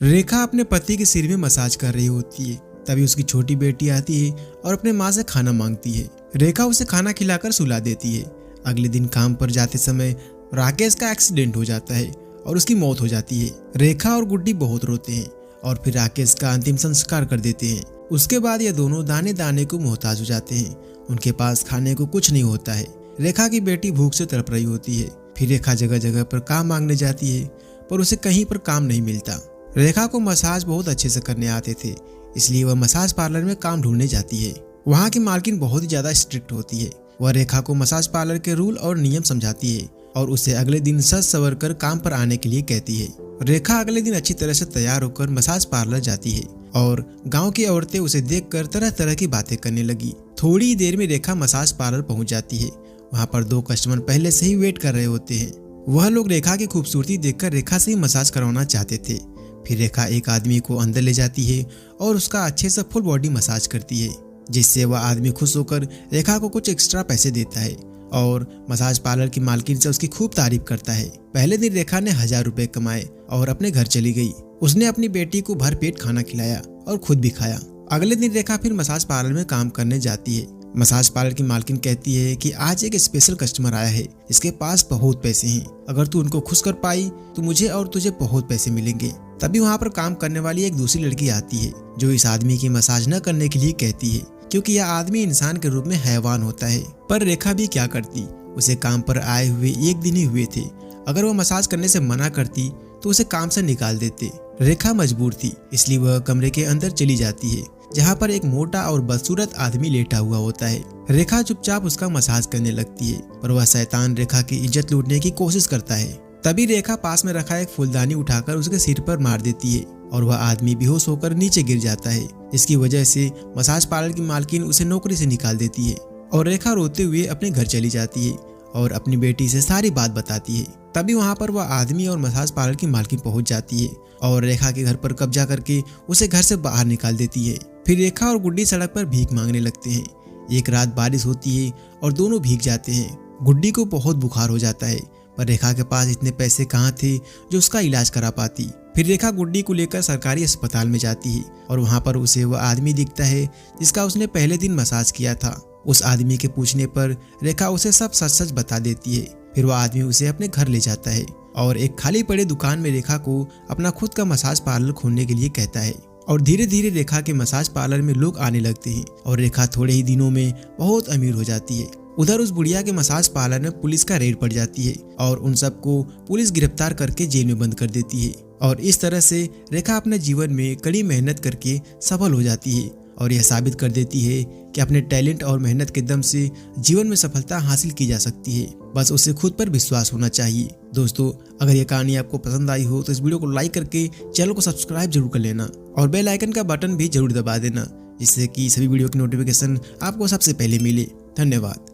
रेखा अपने पति के सिर में मसाज कर रही होती है। तभी उसकी छोटी बेटी आती है और अपने माँ से खाना मांगती है। रेखा उसे खाना खिलाकर सुला देती है। अगले दिन काम पर जाते समय राकेश का एक्सीडेंट हो जाता है और उसकी मौत हो जाती है। रेखा और गुड्डी बहुत रोते हैं और फिर राकेश का अंतिम संस्कार कर देते हैं। उसके बाद ये दोनों दाने दाने को मोहताज हो जाते हैं। उनके पास खाने को कुछ नहीं होता है। रेखा की बेटी भूख से तड़प रही होती है। फिर रेखा जगह जगह पर काम मांगने जाती है पर उसे कहीं पर काम नहीं मिलता। रेखा को मसाज बहुत अच्छे से करने आते थे, इसलिए वह मसाज पार्लर में काम ढूंढने जाती है। वहाँ की मालकिन बहुत ही ज्यादा स्ट्रिक्ट होती है। वह रेखा को मसाज पार्लर के रूल और नियम समझाती है और उसे अगले दिन सज सवर कर काम पर आने के लिए कहती है। रेखा अगले दिन अच्छी तरह से तैयार होकर मसाज पार्लर जाती है और गांव की औरतें उसे देखकर तरह तरह की बातें करने लगी। थोड़ी ही देर में रेखा मसाज पार्लर पहुंच जाती है। वहां पर 2 कस्टमर पहले से ही वेट कर रहे होते हैं। वह लोग रेखा की खूबसूरती देखकर रेखा से ही मसाज करवाना चाहते थे। फिर रेखा एक आदमी को अंदर ले जाती है और उसका अच्छे से फुल बॉडी मसाज करती है, जिससे वह आदमी खुश होकर रेखा को कुछ एक्स्ट्रा पैसे देता है और मसाज पार्लर की मालकिन से उसकी खूब तारीफ करता है। पहले दिन रेखा ने 1000 रुपए कमाए और अपने घर चली गई। उसने अपनी बेटी को भर पेट खाना खिलाया और खुद भी खाया। अगले दिन रेखा फिर मसाज पार्लर में काम करने जाती है। मसाज पार्लर की मालकिन कहती है कि आज एक स्पेशल कस्टमर आया है, इसके पास बहुत पैसे हैं। अगर तू उनको खुश कर पाई तो मुझे और तुझे बहुत पैसे मिलेंगे। तभी वहाँ पर काम करने वाली एक दूसरी लड़की आती है जो इस आदमी की मसाज न करने के लिए कहती है, क्योंकि यह आदमी इंसान के रूप में हैवान होता है। पर रेखा भी क्या करती, उसे काम पर आए हुए 1 दिन ही हुए थे। अगर वह मसाज करने से मना करती तो उसे काम से निकाल देते। रेखा मजबूर थी, इसलिए वह कमरे के अंदर चली जाती है जहाँ पर एक मोटा और बदसूरत आदमी लेटा हुआ होता है। रेखा चुपचाप उसका मसाज करने लगती है, पर वह शैतान रेखा की इज्जत लूटने की कोशिश करता है। तभी रेखा पास में रखा एक फूलदानी उठाकर उसके सिर पर मार देती है और वह आदमी बेहोश होकर नीचे गिर जाता है। इसकी वजह से मसाज पार्लर की मालकिन उसे नौकरी से निकाल देती है और रेखा रोते हुए अपने घर चली जाती है और अपनी बेटी से सारी बात बताती है। तभी वहाँ पर वह आदमी और मसाज पार्लर की मालकिन पहुंच जाती है और रेखा के घर पर कब्जा करके उसे घर से बाहर निकाल देती है। फिर रेखा और गुड्डी सड़क पर भीख मांगने लगते हैं। एक रात बारिश होती है और दोनों भीग जाते हैं। गुड्डी को बहुत बुखार हो जाता है, पर रेखा के पास इतने पैसे कहाँ थे जो उसका इलाज करा पाती। फिर रेखा गुड्डी को लेकर सरकारी अस्पताल में जाती है और वहाँ पर उसे वह आदमी दिखता है जिसका उसने पहले दिन मसाज किया था। उस आदमी के पूछने पर रेखा उसे सब सच सच बता देती है। फिर वह आदमी उसे अपने घर ले जाता है और एक खाली पड़े दुकान में रेखा को अपना खुद का मसाज पार्लर खोलने के लिए कहता है। और धीरे धीरे रेखा के मसाज पार्लर में लोग आने लगते हैं और रेखा थोड़े ही दिनों में बहुत अमीर हो जाती है। उधर उस बुढ़िया के मसाज पार्लर में पुलिस का रेड पड़ जाती है और उन सबको पुलिस गिरफ्तार करके जेल में बंद कर देती है। और इस तरह से रेखा अपने जीवन में कड़ी मेहनत करके सफल हो जाती है और यह साबित कर देती है कि अपने टैलेंट और मेहनत के दम से जीवन में सफलता हासिल की जा सकती है। बस उसे खुद पर विश्वास होना चाहिए। दोस्तों, अगर ये कहानी आपको पसंद आई हो तो इस वीडियो को लाइक करके चैनल को सब्सक्राइब जरूर कर लेना और बेल आइकन का बटन भी जरूर दबा देना, जिससे कि सभी वीडियो की नोटिफिकेशन आपको सबसे पहले मिले। धन्यवाद।